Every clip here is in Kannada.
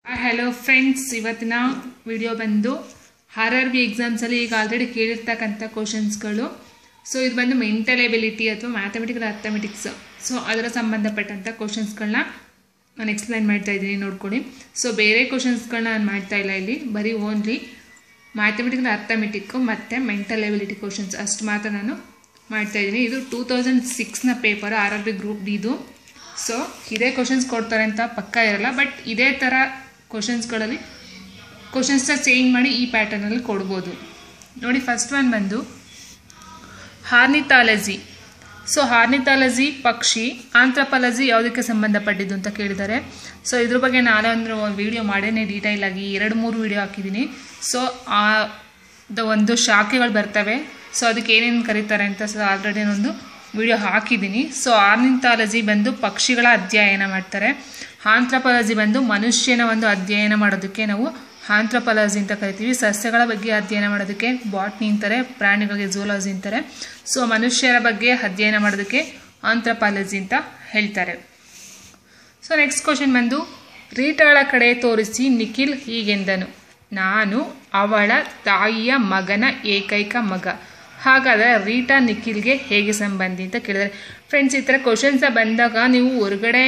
ಹಲೋ ಫ್ರೆಂಡ್ಸ್, ಇವತ್ತಿನ ವಿಡಿಯೋ ಬಂದು RRB ಎಕ್ಸಾಮ್ಸಲ್ಲಿ ಈಗ ಆಲ್ರೆಡಿ ಕೇಳಿರ್ತಕ್ಕಂಥ ಕ್ವಶನ್ಸ್ಗಳು. ಸೊ ಇದು ಬಂದು ಮೆಂಟಲ್ ಎಬಿಲಿಟಿ ಅಥವಾ ಮ್ಯಾಥಮೆಟಿಕಲ್ ಅರ್ಥಮೆಟಿಕ್ಸ್, ಸೊ ಅದರ ಸಂಬಂಧಪಟ್ಟಂಥ ಕ್ವಶನ್ಸ್ಗಳನ್ನ ನಾನು ಎಕ್ಸ್ಪ್ಲೈನ್ ಮಾಡ್ತಾ ಇದ್ದೀನಿ, ನೋಡ್ಕೊಳ್ಳಿ. ಸೊ ಬೇರೆ ಕ್ವಶನ್ಸ್ಗಳನ್ನ ನಾನು ಮಾಡ್ತಾ ಇಲ್ಲ, ಇಲ್ಲಿ ಬರೀ ಓನ್ಲಿ ಮ್ಯಾಥಮೆಟಿಕಲ್ ಅರ್ಥಮೆಟಿಕ್ಕು ಮತ್ತು ಮೆಂಟಲ್ ಎಬಿಲಿಟಿ ಕ್ವಶನ್ಸ್ ಅಷ್ಟು ಮಾತ್ರ ನಾನು ಮಾಡ್ತಾಯಿದ್ದೀನಿ. ಇದು 2006ನ ಪೇಪರ್ RRB ಗ್ರೂಪ್ ಡಿದು. ಸೊ ಇದೇ ಕ್ವಶನ್ಸ್ ಕೊಡ್ತಾರೆ ಅಂತ ಪಕ್ಕ ಇರಲ್ಲ, ಬಟ್ ಇದೇ ಥರ ಕ್ವಶನ್ಸ್ಗಳಲ್ಲಿ ಕ್ವಶನ್ಸ್ನ ಚೇಂಜ್ ಮಾಡಿ ಈ ಪ್ಯಾಟರ್ನಲ್ಲಿ ಕೊಡ್ಬೋದು. ನೋಡಿ, ಫಸ್ಟ್ ಒನ್ ಬಂದು ಆರ್ನಿಥಾಲಜಿ. ಸೊ ಆರ್ನಿಥಾಲಜಿ ಪಕ್ಷಿ, ಆಂಥ್ರಪಾಲಜಿ ಯಾವುದಕ್ಕೆ ಸಂಬಂಧಪಟ್ಟಿದ್ದು ಅಂತ ಕೇಳಿದ್ದಾರೆ. ಸೊ ಇದ್ರ ಬಗ್ಗೆ ನಾನು ಒಂದು ವಿಡಿಯೋ ಮಾಡೇನೆ ಡೀಟೈಲ್ ಆಗಿ 2-3 ವಿಡಿಯೋ ಹಾಕಿದ್ದೀನಿ. ಸೊ ಒಂದು ಶಾಖೆಗಳು ಬರ್ತವೆ, ಸೊ ಅದಕ್ಕೆ ಏನೇನು ಕರೀತಾರೆ ಅಂತ ಆಲ್ರೆಡಿ ಒಂದು ವಿಡಿಯೋ ಹಾಕಿದ್ದೀನಿ. ಸೊ ಆರ್ನಿಥಾಲಜಿ ಬಂದು ಪಕ್ಷಿಗಳ ಅಧ್ಯಯನ ಮಾಡ್ತಾರೆ. ಆಂಥ್ರಪಾಲಜಿ ಬಂದು ಮನುಷ್ಯನ ಒಂದು ಅಧ್ಯಯನ ಮಾಡೋದಕ್ಕೆ ನಾವು ಆಂಥ್ರಪಾಲಜಿ ಅಂತ ಕರಿತೀವಿ. ಸಸ್ಯಗಳ ಬಗ್ಗೆ ಅಧ್ಯಯನ ಮಾಡೋದಕ್ಕೆ ಬಾಟ್ನಿ ಅಂತಾರೆ, ಪ್ರಾಣಿಗಳಿಗೆ ಝೂಲಾಜಿ ಅಂತಾರೆ. ಸೊ ಮನುಷ್ಯರ ಬಗ್ಗೆ ಅಧ್ಯಯನ ಮಾಡೋದಕ್ಕೆ ಆಂಥ್ರಪಾಲಜಿ ಅಂತ ಹೇಳ್ತಾರೆ. ಸೊ ನೆಕ್ಸ್ಟ್ ಕ್ವಶನ್ ಬಂದು ರೀಟಾಳ ಕಡೆ ತೋರಿಸಿ ನಿಖಿಲ್ ಹೀಗೆಂದನು, ನಾನು ಅವಳ ತಾಯಿಯ ಮಗನ ಏಕೈಕ ಮಗ. ಹಾಗಾದರೆ ರೀಟಾ ನಿಖಿಲ್ಗೆ ಹೇಗೆ ಸಂಬಂಧಿ ಅಂತ ಕೇಳಿದರೆ, ಫ್ರೆಂಡ್ಸ್, ಈ ಥರ ಕ್ವಶನ್ಸ ಬಂದಾಗ ನೀವು ಹೊರಗಡೆ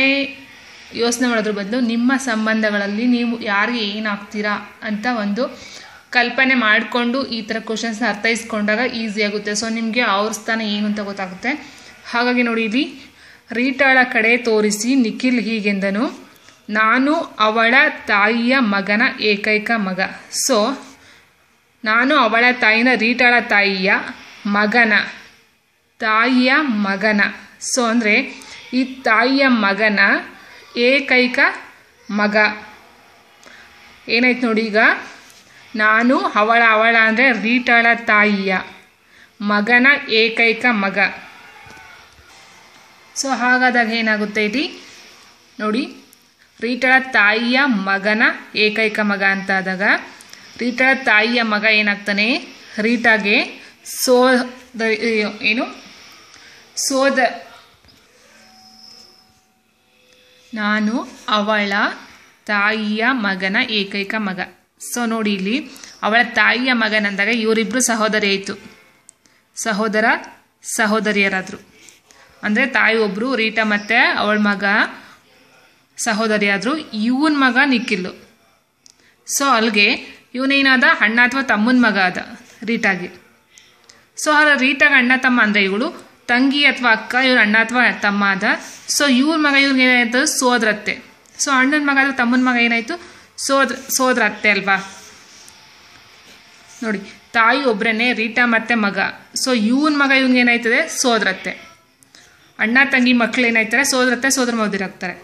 ಯೋಚನೆ ಮಾಡೋದ್ರ ಬದಲು ನಿಮ್ಮ ಸಂಬಂಧಗಳಲ್ಲಿ ನೀವು ಯಾರಿಗೆ ಏನಾಗ್ತೀರಾ ಅಂತ ಒಂದು ಕಲ್ಪನೆ ಮಾಡಿಕೊಂಡು ಈ ಥರ ಕ್ವಶನ್ಸ್ನ ಅರ್ಥೈಸ್ಕೊಂಡಾಗ ಈಸಿ ಆಗುತ್ತೆ. ಸೊ ನಿಮಗೆ ಅವ್ರ ಸ್ಥಾನ ಏನು ಅಂತ ಗೊತ್ತಾಗುತ್ತೆ. ಹಾಗಾಗಿ ನೋಡಿ, ಇಲ್ಲಿ ರೀಟಾಳ ಕಡೆ ತೋರಿಸಿ ನಿಖಿಲ್ ಹೀಗೆಂದನು, ನಾನು ಅವಳ ತಾಯಿಯ ಮಗನ ಏಕೈಕ ಮಗ. ಸೊ ನಾನು ಅವಳ ತಾಯಿನ ರೀಟಾಳ ತಾಯಿಯ ಮಗನ. ಸೊ ಅಂದರೆ ಈ ತಾಯಿಯ ಮಗನ ಏಕೈಕ ಮಗ ಏನಾಯ್ತು ನೋಡಿ. ಈಗ ನಾನು ಅವಳ ಅಂದರೆ ರೀಟಾಳ ತಾಯಿಯ ಮಗನ ಏಕೈಕ ಮಗ. ಸೊ ಹಾಗಾದಾಗ ಏನಾಗುತ್ತೆ ಇಲ್ಲಿ ನೋಡಿ, ರೀಟಾಳ ತಾಯಿಯ ಮಗನ ಏಕೈಕ ಮಗ ಅಂತ ಆದಾಗ ರೀಟಾಳ ತಾಯಿಯ ಮಗ ಏನಾಗ್ತಾನೆ, ರೀಟಾಗೆ ನಾನು ಅವಳ ತಾಯಿಯ ಮಗನ ಏಕೈಕ ಮಗ. ಸೊ ನೋಡಿ, ಇಲ್ಲಿ ಅವಳ ತಾಯಿಯ ಮಗನಂದಾಗ ಇವರಿಬ್ಬರು ಸಹೋದರಿ ಆಯಿತು, ಸಹೋದರಿಯರಾದರು. ಅಂದರೆ ತಾಯಿ ಒಬ್ಬರು ರೀಟಾ ಮತ್ತು ಅವಳ ಮಗ ಸಹೋದರಿಯಾದರು. ಇವನ ಮಗ ನಿಖಿಲ್. ಸೊ ಅಲ್ಲಿಗೆ ಇವನೇನಾದ ಅಣ್ಣ ಅಥವಾ ತಮ್ಮನ ಮಗ ಆದ ರೀಟಾಗೆ. ಸೊ ರೀಟಾಗೆ ಅಣ್ಣ ತಮ್ಮ ಅಂದರೆ ಇವಳು ತಂಗಿ ಅಥವಾ ಅಕ್ಕ, ಇವ್ರ ಅಣ್ಣ ಅಥವಾ ತಮ್ಮ ಆದ. ಸೊ ಇವ್ರ ಮಗ ಇವ್ರಿಗೆ ಏನಾಯಿತು, ಸೋದರತ್ತೆ. ಸೊ ಅಣ್ಣನ ಮಗ ಅಥವಾ ತಮ್ಮನ ಮಗ ಏನಾಯಿತು, ಸೋದರತ್ತೆ ಅಲ್ವಾ. ನೋಡಿ, ತಾಯಿ ಒಬ್ಬರನ್ನೇ ರೀಟಾ ಮತ್ತು ಮಗ. ಸೊ ಇವನ ಮಗ ಇವ್ನಿಗೆ ಏನಾಯ್ತದೆ, ಸೋದರತ್ತೆ. ಅಣ್ಣ ತಂಗಿ ಮಕ್ಕಳು ಏನಾಯ್ತಾರೆ, ಸೋದರತ್ತೆ ಸೋದರ ಮಾವದಿರಾಗ್ತಾರೆ.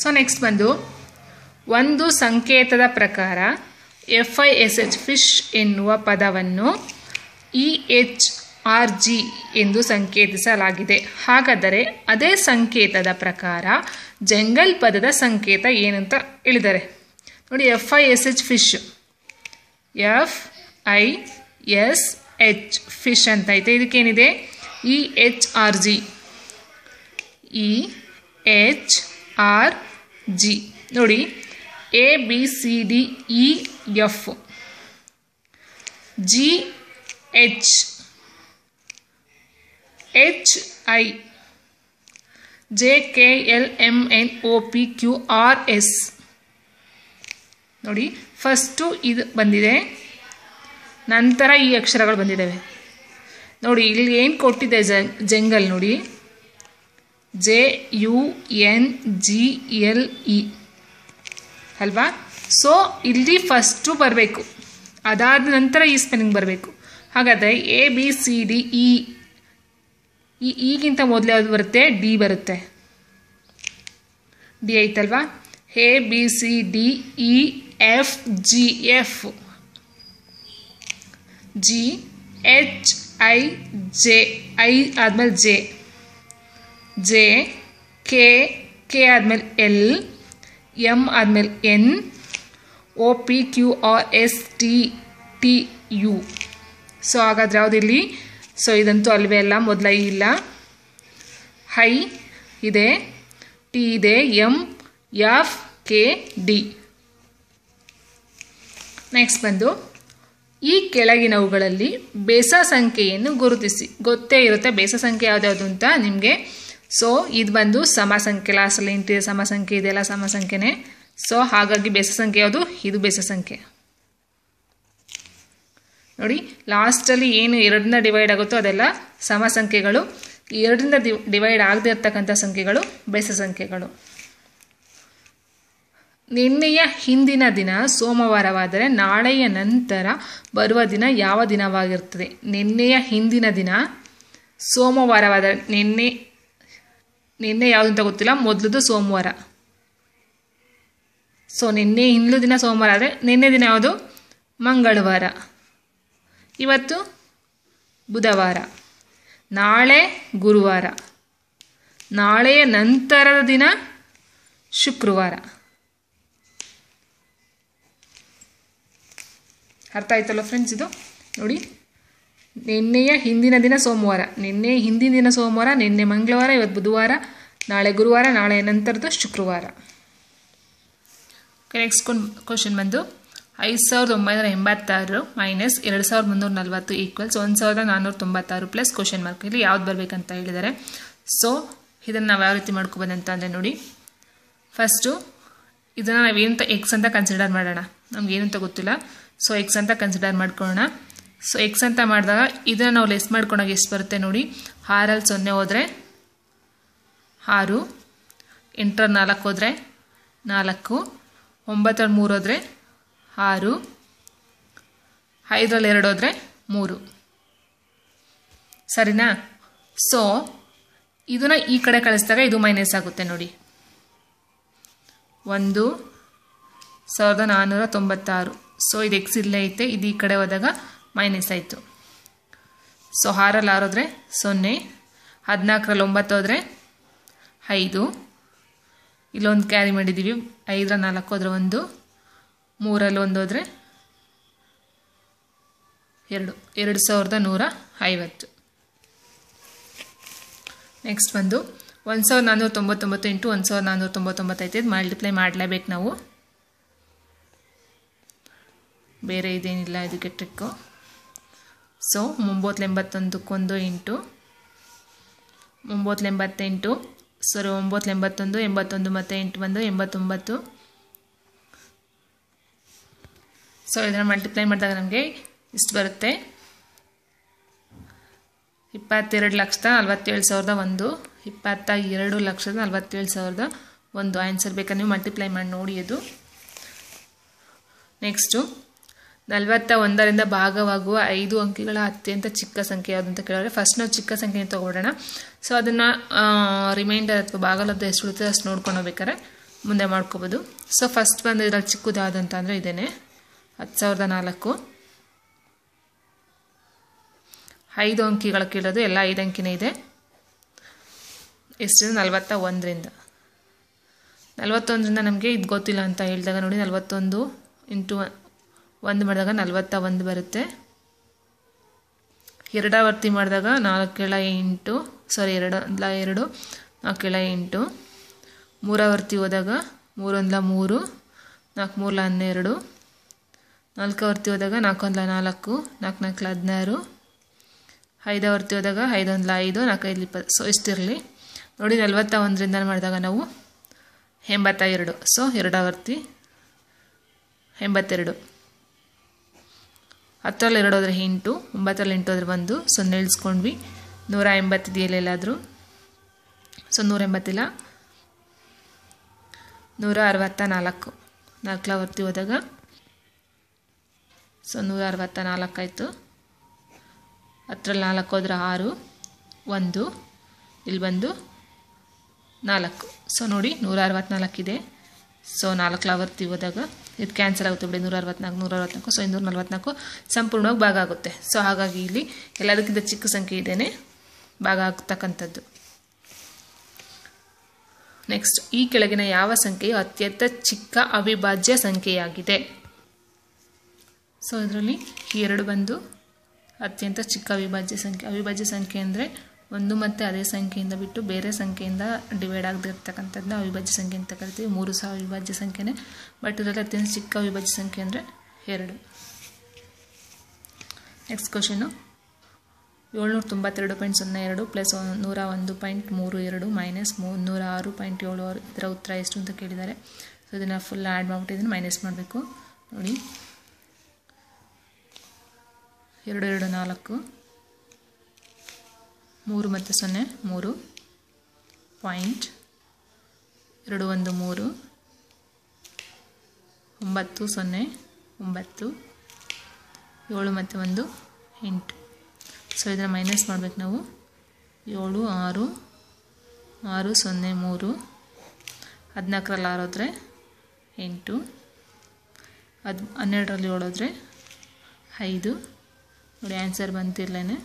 ಸೊ ನೆಕ್ಸ್ಟ್ ಬಂದು ಒಂದು ಸಂಕೇತದ ಪ್ರಕಾರ FISH ಫಿಶ್ ಎನ್ನುವ ಪದವನ್ನು EHRG ಎಂದು ಸಂಕೇತಿಸಲಾಗಿದೆ. ಹಾಗಾದರೆ ಅದೇ ಸಂಕೇತದ ಪ್ರಕಾರ ಜಂಗಲ್ ಪದದ ಸಂಕೇತ ಏನಂತ ಹೇಳಿದ್ದಾರೆ. ನೋಡಿ, FISH ಫಿಶ್, FISH ಫಿಶ್ ಅಂತ ಐತೆ. ಇದಕ್ಕೇನಿದೆ, EHRG. ನೋಡಿ, ABCDEF GH HI JKLMNOPQRS. ನೋಡಿ, ಫಸ್ಟು ಇದು ಬಂದಿದೆ, ನಂತರ ಈ ಅಕ್ಷರಗಳು ಬಂದಿದ್ದಾವೆ. ನೋಡಿ, ಇಲ್ಲಿ ಏನು ಕೊಟ್ಟಿದೆ ಜಂಗಲ್, ನೋಡಿ JUNGLE ಅಲ್ವಾ. ಸೊ ಇಲ್ಲಿ ಫಸ್ಟು ಬರಬೇಕು, ಅದಾದ ನಂತರ ಈ ಸ್ಪೆಲ್ಲಿಂಗ್ ಬರಬೇಕು. ಹಾಗಾದರೆ ABCDE, ಈಗಿಂತ ಮೊದಲು ಯಾವುದು ಬರುತ್ತೆ, ಡಿ ಬರುತ್ತೆ. D ಐತಲ್ವಾ. ABCDEF GF GHIJ, I ಆದಮೇಲೆ J K ಆದಮೇಲೆ L, M ಆದಮೇಲೆ N, OPQRSTTU. ಸೊ ಹಾಗಾದರೆ ಯಾವುದಿಲ್ಲಿ, ಸೊ ಇದಂತೂ ಅಲ್ವೇ ಅಲ್ಲ, ಮೊದಲ ಇಲ್ಲ. ಹೈ ಇದೆ, ಟಿ ಇದೆ, M F K D. Next ಬಂದು ಈ ಕೆಳಗಿನವುಗಳಲ್ಲಿ ಬೆಸ ಸಂಖ್ಯೆಯನ್ನು ಗುರುತಿಸಿ. ಗೊತ್ತೇ ಇರುತ್ತೆ ಬೆಸ ಸಂಖ್ಯೆ ಯಾವ್ದ್ಯಾವುದು ಅಂತ ನಿಮಗೆ. ಸೊ ಇದು ಬಂದು ಸಮ ಸಂಖ್ಯೆ, ಲಾಸ್ಟಲ್ಲಿ ಇಂಟಿದೆ ಸಮ ಸಂಖ್ಯೆ ಇದೆಲ್ಲ ಸಮ ಸಂಖ್ಯೆನೇ. ಸೊ ಹಾಗಾಗಿ ಬೆಸ ಸಂಖ್ಯೆ ಯಾವುದು? ಇದು ಬೆಸ ಸಂಖ್ಯೆ. ನೋಡಿ ಲಾಸ್ಟಲ್ಲಿ ಏನು 2ರಿಂದ ಡಿವೈಡ್ ಆಗುತ್ತೋ ಅದೆಲ್ಲ ಸಮ ಸಂಖ್ಯೆಗಳು, 2ರಿಂದ ಡಿವೈಡ್ ಆಗದೆ ಇರ್ತಕ್ಕಂಥ ಸಂಖ್ಯೆಗಳು ಬೆಸ ಸಂಖ್ಯೆಗಳು. ನಿನ್ನೆಯ ಹಿಂದಿನ ದಿನ ಸೋಮವಾರವಾದರೆ ನಾಳೆಯ ನಂತರ ಬರುವ ದಿನ ಯಾವ ದಿನವಾಗಿರ್ತದೆ? ನಿನ್ನೆಯ ಹಿಂದಿನ ದಿನ ಸೋಮವಾರವಾದರೆ, ನಿನ್ನೆ ಯಾವುದು ಅಂತ ಗೊತ್ತಿಲ್ಲ, ಮೊದಲದು ಸೋಮವಾರ. ಸೊ ನಿನ್ನೆ ಹಿಂದಿನ ದಿನ ಸೋಮವಾರ ಆದರೆ ನಿನ್ನೆ ದಿನ ಯಾವುದು? ಮಂಗಳವಾರ. ಇವತ್ತು ಬುಧವಾರ, ನಾಳೆ ಗುರುವಾರ, ನಾಳೆಯ ನಂತರದ ದಿನ ಶುಕ್ರವಾರ. ಅರ್ಥ ಆಯ್ತಲ್ಲ ಫ್ರೆಂಡ್ಸ್? ಇದು ನೋಡಿ, ನಿನ್ನೆಯ ಹಿಂದಿನ ದಿನ ಸೋಮವಾರ, ನಿನ್ನೆ ಹಿಂದಿನ ದಿನ ಸೋಮವಾರ, ನಿನ್ನೆ ಮಂಗಳವಾರ, ಇವತ್ತು ಬುಧವಾರ, ನಾಳೆ ಗುರುವಾರ, ನಾಳೆಯ ನಂತರದ್ದು ಶುಕ್ರವಾರ. ನೆಕ್ಸ್ಟ್ ಕ್ವಶನ್ ಬಂದು 5986 minus 2340 equals 1496 plus question mark. ಇಲ್ಲಿ ಯಾವ್ದು ಬರಬೇಕಂತ ಹೇಳಿದ್ದಾರೆ. ಸೊ ಇದನ್ನು ನಾವು ಯಾವ ರೀತಿ ಮಾಡ್ಕೋಬೋದಂತ ಅಂದರೆ ನೋಡಿ, ಫಸ್ಟು ಇದನ್ನು ನಾವೇನಂತ ಎಕ್ಸ್ ಅಂತ ಕನ್ಸಿಡರ್ ಮಾಡೋಣ. ನಮ್ಗೇನಂತ ಗೊತ್ತಿಲ್ಲ. ಸೊ ಎಕ್ಸ್ ಅಂತ ಕನ್ಸಿಡರ್ ಮಾಡ್ಕೊಳ್ಳೋಣ. ಸೊ ಎಕ್ಸ್ ಅಂತ ಮಾಡಿದಾಗ ಇದನ್ನು ನಾವು ಲೆಸ್ ಮಾಡ್ಕೊಂಡಾಗ ಎಷ್ಟು ಬರುತ್ತೆ ನೋಡಿ. 6ರಲ್ಲಿ 0 ಹೋದರೆ 6, 8ರಲ್ಲಿ 4 ಹೋದರೆ 4, 9ರಲ್ಲಿ 3 ಹೋದರೆ 6, 5ರಲ್ಲಿ 2 ಹೋದರೆ 3. ಸರಿನಾ? ಸೊ ಇದನ್ನು ಈ ಕಡೆ ಕಳಿಸಿದಾಗ ಇದು ಮೈನಸ್ ಆಗುತ್ತೆ ನೋಡಿ. 1496. ಸೊ ಇದು ಎಕ್ಸ್ ಇಲ್ಲೇ ಐತೆ, ಇದು ಈ ಕಡೆ ಹೋದಾಗ ಮೈನಸ್ ಆಯಿತು. ಸೊ 6ರಲ್ಲಿ 6 ಹೋದರೆ 0, 14ರಲ್ಲಿ 9 ಹೋದರೆ 5, ಇಲ್ಲೊಂದು ಕ್ಯಾರಿ ಮಾಡಿದ್ದೀವಿ. 5ರಲ್ಲಿ 4 ಹೋದರೆ 1, 3ರಲ್ಲಿ 1 ಹೋದರೆ 2, 2150. ನೆಕ್ಸ್ಟ್ ಬಂದು 1499 ಇಂಟು 1499 ಐತೆ. ಇದು ಮಲ್ಟಿಪ್ಲೈ ಮಾಡಲೇಬೇಕು ನಾವು, ಬೇರೆ ಇದೇನಿಲ್ಲ ಇದಕ್ಕೆ ಟ್ರಿಕ್ಕು. ಸೊ 981 ಇಂಟು 988, ಸಾರಿ 981, 81 ಮತ್ತು 8 ಬಂದು 89. ಸೊ ಇದನ್ನು ಮಲ್ಟಿಪ್ಲೈ ಮಾಡಿದಾಗ ನಮಗೆ ಇಷ್ಟು ಬರುತ್ತೆ, 22,47,001, 22,47,001. ಆನ್ಸರ್ ಬೇಕಾದ್ರೆ ನೀವು ಮಲ್ಟಿಪ್ಲೈ ಮಾಡಿ ನೋಡಿ ಅದು. ನೆಕ್ಸ್ಟು 41ರಿಂದ ಭಾಗವಾಗುವ 5 ಅಂಕಿಗಳ ಅತ್ಯಂತ ಚಿಕ್ಕ ಸಂಖ್ಯೆ ಯಾವುದು ಅಂತ ಕೇಳಿದ್ರೆ, ಫಸ್ಟ್ ನಾವು ಚಿಕ್ಕ ಸಂಖ್ಯೆನ ತೊಗೊಬಿಡೋಣ. ಸೊ ಅದನ್ನು ರಿಮೈಂಡರ್ ಅಥವಾ ಭಾಗಲಬ್ಧ ಎಷ್ಟು ಉಳಿತದೆ ಅಷ್ಟು ನೋಡ್ಕೊಂಡು ಹೋಗ್ಬೇಕಾದ್ರೆ ಮುಂದೆ ಮಾಡ್ಕೋಬೋದು. ಸೊ ಫಸ್ಟ್ ಬಂದು ಇದರಲ್ಲಿ ಚಿಕ್ಕದು ಯಾವುದು ಅಂತ ಅಂದರೆ ಇದೇನೆ, 10,004. 5 ಅಂಕಿಗಳ ಕೇಳೋದು, ಎಲ್ಲ 5 ಅಂಕಿನೇ ಇದೆ. ಎಷ್ಟಿದೆ? 41ರಿಂದ. 41ರಿಂದ ನಮಗೆ ಇದು ಗೊತ್ತಿಲ್ಲ ಅಂತ ಹೇಳಿದಾಗ ನೋಡಿ, 41 ಇಂಟು 1 ಮಾಡಿದಾಗ 41 ಬರುತ್ತೆ. ಎರಡಾವರ್ತಿ ಮಾಡಿದಾಗ 4 ಸಾರಿ 2 4 8. ಮೂರಾವರ್ತಿ ಹೋದಾಗ 3 1 3, 4 3 12. ನಾಲ್ಕಾವರ್ತಿ ಹೋದಾಗ 4 1 4, 4 4 16. ಐದಾವರ್ತಿ ಹೋದಾಗ 5 1 5, 4 5 20. ಸೊ ಇಷ್ಟಿರಲಿ ನೋಡಿ. 41ರಿಂದ ಮಾಡಿದಾಗ ನಾವು 82. ಸೊ ಎರಡಾವರ್ತಿ 82. 10ರಲ್ಲಿ 2 ಹೋದರೆ 8, 9ರಲ್ಲಿ 8 ಹೋದರೆ 1, 0 ಇಳಿಸ್ಕೊಂಡ್ವಿ. 180 ಇದೆಯಲ್ಲ ಎಲ್ಲಾದರೂ. ಸೊ 180 ಇಲ್ಲ, 164. 4ಾವರ್ತಿ ಹೋದಾಗ ಸೊ 164 ಆಯಿತು. 10ರಲ್ಲಿ 4 ಹೋದರೆ 6, 1, ಇಲ್ಲಿ ಬಂದು 4. ಸೊ ನೋಡಿ 164 ಇದೆ. ಸೊ 4ಾವರ್ತಿ ಹೋದಾಗ ಇದು ಕ್ಯಾನ್ಸಲ್ ಆಗುತ್ತೆ ಬಿಡಿ. 164. ಸೊ 244 ಸಂಪೂರ್ಣವಾಗಿ ಭಾಗ ಆಗುತ್ತೆ. ಸೊ ಹಾಗಾಗಿ ಇಲ್ಲಿ ಎಲ್ಲದಕ್ಕಿಂತ ಚಿಕ್ಕ ಸಂಖ್ಯೆ ಇದೇನೆ ಭಾಗ ಆಗ್ತಕ್ಕಂಥದ್ದು. ನೆಕ್ಸ್ಟ್, ಈ ಕೆಳಗಿನ ಯಾವ ಸಂಖ್ಯೆಯು ಅತ್ಯಂತ ಚಿಕ್ಕ ಅವಿಭಾಜ್ಯ ಸಂಖ್ಯೆಯಾಗಿದೆ? ಸೊ ಇದರಲ್ಲಿ ಈ 2 ಬಂದು ಅತ್ಯಂತ ಚಿಕ್ಕ ಅವಿಭಾಜ್ಯ ಸಂಖ್ಯೆ. ಅವಿಭಾಜ್ಯ ಸಂಖ್ಯೆ ಅಂದರೆ ಒಂದು ಮತ್ತು ಅದೇ ಸಂಖ್ಯೆಯಿಂದ ಬಿಟ್ಟು ಬೇರೆ ಸಂಖ್ಯೆಯಿಂದ ಡಿವೈಡ್ ಆಗದಿರ್ತಕ್ಕಂಥದ್ದನ್ನ ಅವಿಭಾಜ್ಯ ಸಂಖ್ಯೆ ಅಂತ ಕರಿತೀವಿ. 3 ಸಹ ಅವಿಭಾಜ್ಯ ಸಂಖ್ಯೆನೇ, ಬಟ್ ಇದರಲ್ಲಿ ಅತ್ಯಂತ ಚಿಕ್ಕ ಅವಿಭಾಜ್ಯ ಸಂಖ್ಯೆ ಅಂದರೆ 2. ನೆಕ್ಸ್ಟ್ ಕ್ವಶನು 792.02 ಪ್ಲಸ್ 101.32 ಮೈನಸ್ 306.76 ಇದರ ಉತ್ತರ ಎಷ್ಟು ಅಂತ ಕೇಳಿದ್ದಾರೆ. ಸೊ ಇದನ್ನು ಫುಲ್ ಆ್ಯಡ್ ಮಾಡಿಬಿಟ್ಟು ಇದನ್ನು ಮೈನಸ್ ಮಾಡಬೇಕು. ನೋಡಿ 2 2 4 3 ಮತ್ತು 0 3 ಪಾಯಿಂಟ್ 2 1 3 9 0 9 7 ಮತ್ತು 1 8. ಸೊ ಇದನ್ನು ಮೈನಸ್ ಮಾಡಬೇಕು ನಾವು. 7 6 6 0 3 14ರಲ್ಲಿ 6 ಹೋದರೆ 8 12ರಲ್ಲಿ 7 ಹೋದರೆ 5. ನೋಡಿ ಆನ್ಸರ್ ಬಂತಿರ್ಲೇನೆ,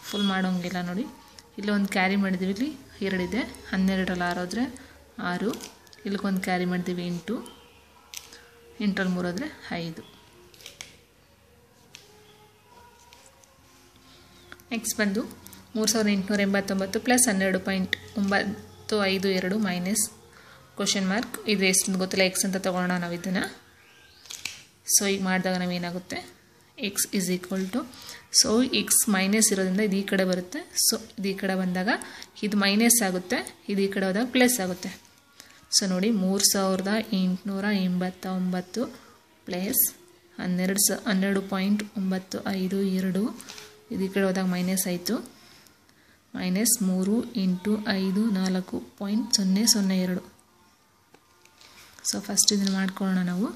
ಫುಲ್ ಮಾಡೋಂಗಿಲ್ಲ. ನೋಡಿ ಇಲ್ಲಿ ಒಂದು ಕ್ಯಾರಿ ಮಾಡಿದ್ದೀವಿ, ಇಲ್ಲಿ 2 ಇದೆ. 12ರಲ್ಲಿ 6 ಹೋದರೆ 6, ಇಲ್ಲಿಗೊಂದು ಕ್ಯಾರಿ ಮಾಡಿದ್ದೀವಿ 8, 8ರಲ್ಲಿ 3 ಹೋದರೆ 5. ನೆಕ್ಸ್ಟ್ ಬಂದು 3889 ಪ್ಲಸ್ 12.952 ಮೈನಸ್ ಕ್ವಶನ್ ಮಾರ್ಕ್. ಇದು ಎಷ್ಟು ಗೊತ್ತಿಲ್ಲ, ಎಕ್ಸ್ ಅಂತ ತೊಗೊಳ್ಳೋಣ ನಾವು ಇದನ್ನು. ಸೊ ಈಗ ಮಾಡಿದಾಗ ನಾವೇನಾಗುತ್ತೆ, X is equal to, so X minus ಇರೋದ್ರಿಂದ ಇದು ಈ ಕಡೆ ಬರುತ್ತೆ. ಸೊ ಇದು ಈ ಕಡೆ ಬಂದಾಗ ಇದು ಮೈನಸ್ ಆಗುತ್ತೆ, ಇದು ಈ ಕಡೆ ಹೋದಾಗ ಪ್ಲಸ್ ಆಗುತ್ತೆ. ಸೊ ನೋಡಿ 3889 ಪ್ಲಸ್ 12.952 ಇದು ಈ ಕಡೆ ಹೋದಾಗ ಮೈನಸ್ ಆಯಿತು. ಮೈನಸ್ 3 × 5 4.002. ಸೊ ಫಸ್ಟ್ ಇದನ್ನು ಮಾಡ್ಕೊಳ್ಳೋಣ ನಾವು.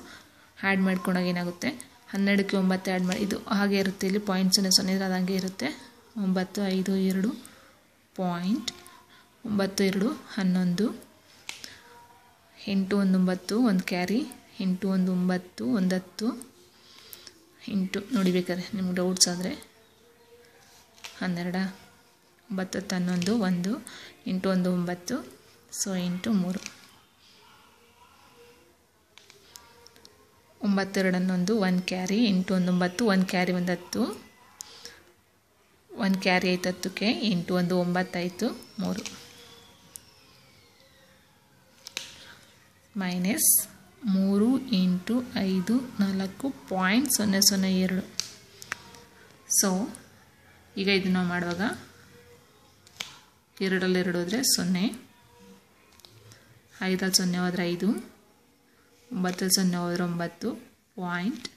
ಆ್ಯಡ್ ಮಾಡ್ಕೊಂಡಾಗ ಏನಾಗುತ್ತೆ, 12ಕ್ಕೆ 9 ಆ್ಯಡ್ ಮಾಡಿ, ಇದು ಹಾಗೆ ಇರುತ್ತೆ, ಇಲ್ಲಿ 0.00 ಇದ್ರೆ ಅದು ಹಾಗೆ ಇರುತ್ತೆ. 952.92 11 8 1 9 ಒಂದು ಕ್ಯಾರಿ 8 1 9 1 10 8 ನೋಡಿಬೇಕಾದ್ರೆ ನಿಮ್ಗೆ ಡೌಟ್ಸ್ ಆದರೆ 12 9 11 1 8 1 9. ಸೊ 8 3 9 2 1 ಕ್ಯಾರಿ 8 1 9 1 ಕ್ಯಾರಿ 1 10 1 ಕ್ಯಾರಿ ಆಯ್ತು 10ಕ್ಕೆ 8 1 9 ಆಯಿತು 3 ಮೈನಸ್ 3 × 5 4.002. ಸೊ ಈಗ ಇದನ್ನು ಮಾಡುವಾಗ 2ರಲ್ಲಿ 2 ಹೋದರೆ 0, 5ರಲ್ಲಿ 0 ಹೋದರೆ 5, 9ರಲ್ಲಿ 0 ಹೋದರೆ 9, ಪಾಯಿಂಟ್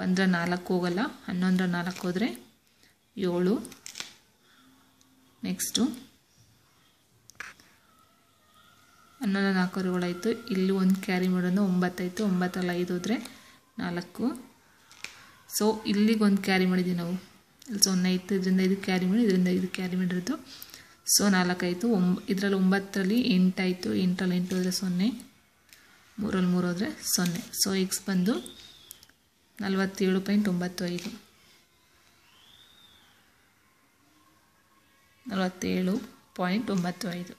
1ರ 4 ಹೋಗಲ್ಲ, 11ರ 4 ಹೋದರೆ 7. ನೆಕ್ಸ್ಟು 11ರ 4 7 ಆಯಿತು. ಇಲ್ಲಿ ಒಂದು ಕ್ಯಾರಿ ಮಾಡೋದು 9 ಆಯಿತು. 9ರಲ್ಲಿ 5 ಹೋದರೆ 4. ಸೊ ಇಲ್ಲಿಗೆ ಒಂದು ಕ್ಯಾರಿ ಮಾಡಿದ್ದೀವಿ ನಾವು, ಇಲ್ಲಿ 0 ಇತ್ತು, ಇದರಿಂದ ಇದು ಕ್ಯಾರಿ ಮಾಡಿ, ಇದರಿಂದ ಇದು ಕ್ಯಾರಿ ಮಾಡಿರೋದು. ಸೊ 4 ಆಯಿತು. ಇದರಲ್ಲಿ 9ರಲ್ಲಿ 8 ಆಯಿತು. 8ರಲ್ಲಿ 8 ಹೋದರೆ 0, 3ರಲ್ಲಿ 3 ಹೋದರೆ 0. ಸೊ ಎಕ್ಸ್ ಬಂದು 47.95 47.95.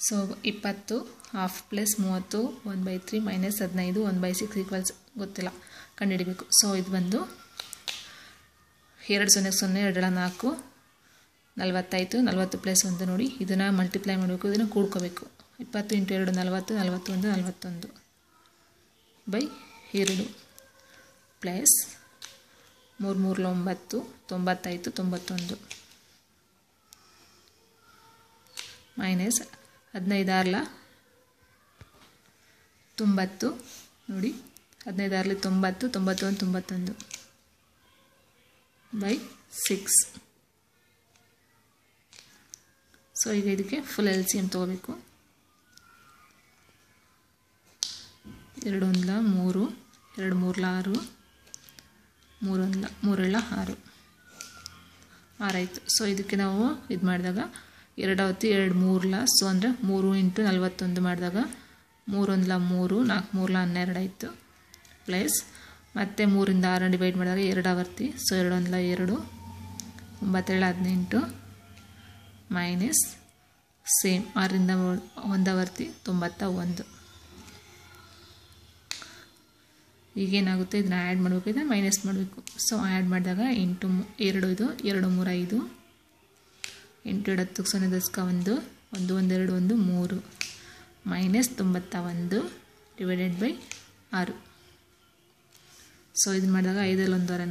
So 20 half plus 30 1/3 minus 15 1/6 equals ಗೊತ್ತಿಲ್ಲ, ಕಂಡುಹಿಡಿಬೇಕು. ಸೊ ಇದು ಬಂದು 2 0 0 2 4 40 ಆಯಿತು. 40 ಪ್ಲಸ್ 1 ನೋಡಿ, ಇದನ್ನು ಮಲ್ಟಿಪ್ಲೈ ಮಾಡಬೇಕು, ಇದನ್ನು ಕೂಡ್ಕೋಬೇಕು. 20 × 2 40 41 41/2 ಪ್ಲಸ್ 3 3 9 90 ಆಯಿತು 91 ಮೈನಸ್ 15 6 90 ನೋಡಿ, 15 6 90 91 91/6. ಸೊ ಈಗ ಇದಕ್ಕೆ ಫುಲ್ LCM ತೊಗೋಬೇಕು. 2 1 3 2 3 6 3 1 6 ಆಯಿತು. ಸೊ ಇದಕ್ಕೆ ನಾವು ಇದು ಮಾಡಿದಾಗ 2 ಹೊತ್ತಿ 2 3 ಸೊ ಅಂದರೆ 3 × 41 ಮಾಡಿದಾಗ 3 1 3 4 3 12 ಆಯಿತು. ಪ್ಲಸ್ ಮತ್ತು 3ರಿಂದ 6 ಡಿವೈಡ್ ಮಾಡಿದಾಗ 2 ಆವರ್ತಿ. ಸೊ 2 1 2 9 7 18 ಮೈನಸ್ ಸೇಮ್ 6ರಿಂದ 1 ಆವರ್ತಿ 91. ಈಗೇನಾಗುತ್ತೆ, ಇದನ್ನ ಆ್ಯಡ್ ಮಾಡಬೇಕು, ಇದನ್ನು ಮೈನಸ್ ಮಾಡಬೇಕು. ಸೊ ಆ್ಯಡ್ ಮಾಡಿದಾಗ 8 2 ಇದು 2 3 5 8 2 10 0 10 1 1 1 2 1 3 ಮೈನಸ್ 91 ಡಿವೈಡೆಡ್ ಬೈ 6. ಸೊ ಇದನ್ನು ಮಾಡಿದಾಗ 5 1 4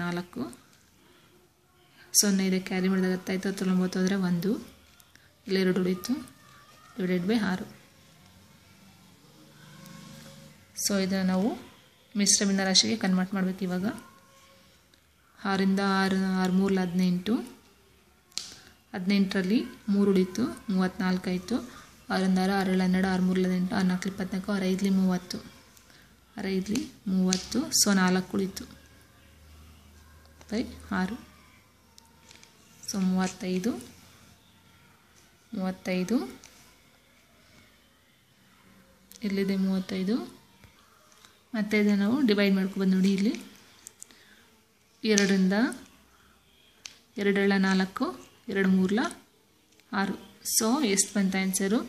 0 ಇದೆ, ಕ್ಯಾರಿ ಮಾಡಿದಾಗ 10 9 ಅಂದರೆ 1 ಇಲ್ಲಿ 2 ಉಳಿತು ಡಿವೈಡೆಡ್ ಬೈ 6. ಸೊ ಇದನ್ನು ನಾವು ಮಿಶ್ರ ಭಿನ್ನರಾಶಿಗೆ ಕನ್ವರ್ಟ್ ಮಾಡಬೇಕು. ಇವಾಗ 6ರಿಂದ 6 6 3 18 18ರಲ್ಲಿ 3 ಉಳಿತು 34 ಆಯಿತು. 6ರಿಂದ 6 6 12 6 3 18 6 4 24 6 5 30 6 5 30. ಸೊ 4 ಉಳಿತು ಬೈ 6. ಸೊ 35 ಇಲ್ಲಿದೆ 35. ಮತ್ತು ಇದನ್ನು ನಾವು ಡಿವೈಡ್ ಮಾಡ್ಕೊಬೋದು ನೋಡಿ. ಇಲ್ಲಿ 2ರಿಂದ 2 4 2 3 6. ಸೊ ಎಷ್ಟು ಬಂತ ಆನ್ಸರು?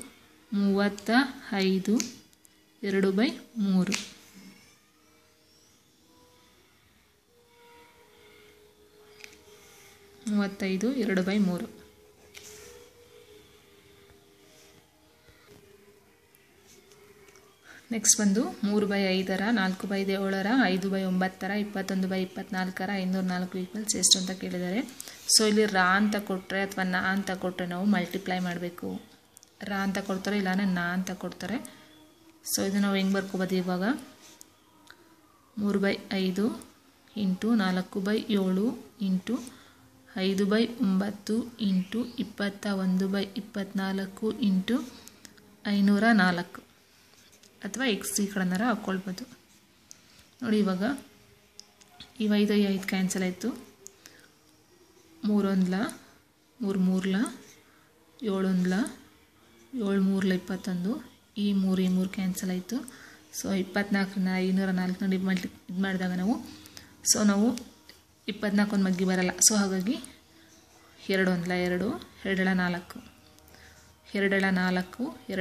35 2/3. ಮೂವತ್ತೈದು 2/3. ನೆಕ್ಸ್ಟ್ ಬಂದು 3/5, 4/7, 5/9, 21/24, 504 ಈಕ್ವಲ್ಸ್ ಎಷ್ಟು ಅಂತ ಕೇಳಿದ್ದಾರೆ. ಸೊ ಇಲ್ಲಿ ರಾ ಅಂತ ಕೊಟ್ಟರೆ ಅಥವಾ ನಾ ಅಂತ ಕೊಟ್ಟರೆ ನಾವು ಮಲ್ಟಿಪ್ಲೈ ಮಾಡಬೇಕು. ರಾ ಅಂತ ಕೊಡ್ತಾರೆ, ಇಲ್ಲಾಂದರೆ ನಾ ಅಂತ ಕೊಡ್ತಾರೆ. ಸೊ ಇದು ನಾವು ಹೆಂಗೆ ಬರ್ಕೋಬೋದು ಇವಾಗ? 3/5 ಇಂಟು 4/7 ಇಂಟು 5/9 ಇಂಟು 21/24 ಇಂಟು 504 ಅಥವಾ ಎಕ್ಸ್ ಈ ಕಡೆನಾರ ಹಾಕ್ಕೊಳ್ಬೋದು ನೋಡಿ. ಇವಾಗ ಈ 5 5 ಕ್ಯಾನ್ಸಲ್ ಆಯಿತು. 3 1 3 3 7 1 7 3 21. ಈ 3 ಕ್ಯಾನ್ಸಲ್ ಆಯಿತು. ಸೊ 24ನ 504 ಇದು ಮಾಡಿದಾಗ ನಾವು ನಾವು 24 ಮಗ್ಗಿ ಬರಲ್ಲ. ಸೊ ಹಾಗಾಗಿ 2 1 2 2 4 2 4 2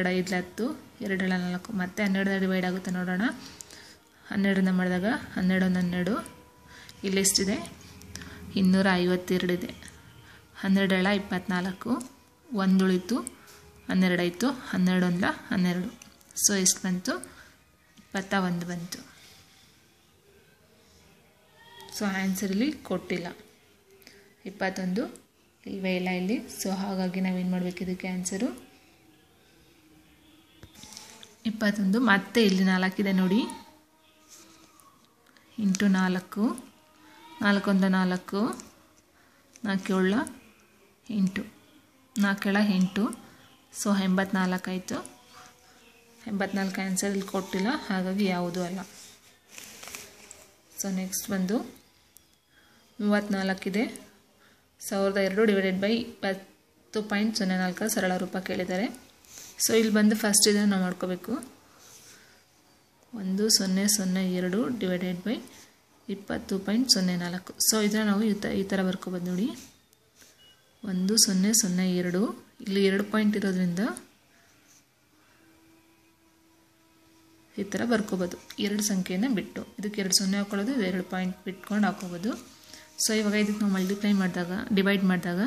5 10 2 4 ಮತ್ತು 12 ಡಿವೈಡ್ ಆಗುತ್ತೆ ನೋಡೋಣ. 12ರಿಂದ ಮಾಡಿದಾಗ 12 12 ಇಲ್ಲಿ ಎಷ್ಟಿದೆ? 252 ಇದೆ. 12 24 1 ಉಳಿತು 12 ಆಯಿತು. 12 1 12. ಸೊ ಎಷ್ಟು ಬಂತು? 21 ಬಂತು. ಸೊ ಆನ್ಸರ್ ಇಲ್ಲಿ ಕೊಟ್ಟಿಲ್ಲ, 21 ಇಲ್ವೇ ಇಲ್ಲ ಇಲ್ಲಿ. ಸೊ ಹಾಗಾಗಿ ನಾವೇನು ಮಾಡಬೇಕು? ಇದಕ್ಕೆ ಆನ್ಸರು 21. ಮತ್ತೆ ಇಲ್ಲಿ 4 ಇದೆ ನೋಡಿ, ಇಂಟು 4 4 1 4 4 7 8 4 8. ಸೊ 84 ಆಯಿತು. 84 ಆನ್ಸರ್ ಇಲ್ಲಿ ಕೊಟ್ಟಿಲ್ಲ, ಹಾಗಾಗಿ ಯಾವುದೂ ಅಲ್ಲ. ಸೊ ನೆಕ್ಸ್ಟ್ ಬಂದು 34 ಇದೆ. 1002 ಡಿವೈಡೆಡ್ ಬೈ 20.04 ಸರಳ ರೂಪ ಕೇಳಿದ್ದಾರೆ. ಸೊ ಇಲ್ಲಿ ಬಂದು ಫಸ್ಟ್ ಇದನ್ನು ನಾವು ಮಾಡ್ಕೋಬೇಕು. 1002 ಡಿವೈಡೆಡ್ ಬೈ 20.04. ಸೊ ಇದನ್ನು ನಾವು ಈ ಥರ ಬರ್ಕೋಬೋದು ನೋಡಿ. 1002 ಇಲ್ಲಿ 2 ಪಾಯಿಂಟ್ ಇರೋದ್ರಿಂದ ಈ ಥರ ಬರ್ಕೋಬೋದು. 2 ಸಂಖ್ಯೆಯನ್ನು ಬಿಟ್ಟು ಇದಕ್ಕೆ 2 0 ಹಾಕೊಳ್ಳೋದು, 2 ಪಾಯಿಂಟ್ ಬಿಟ್ಕೊಂಡು ಹಾಕೋಬೋದು. ಸೊ ಇವಾಗ ಇದಕ್ಕೆ ನಾವು ಮಲ್ಟಿಪ್ಲೈ ಮಾಡಿದಾಗ ಡಿವೈಡ್ ಮಾಡಿದಾಗ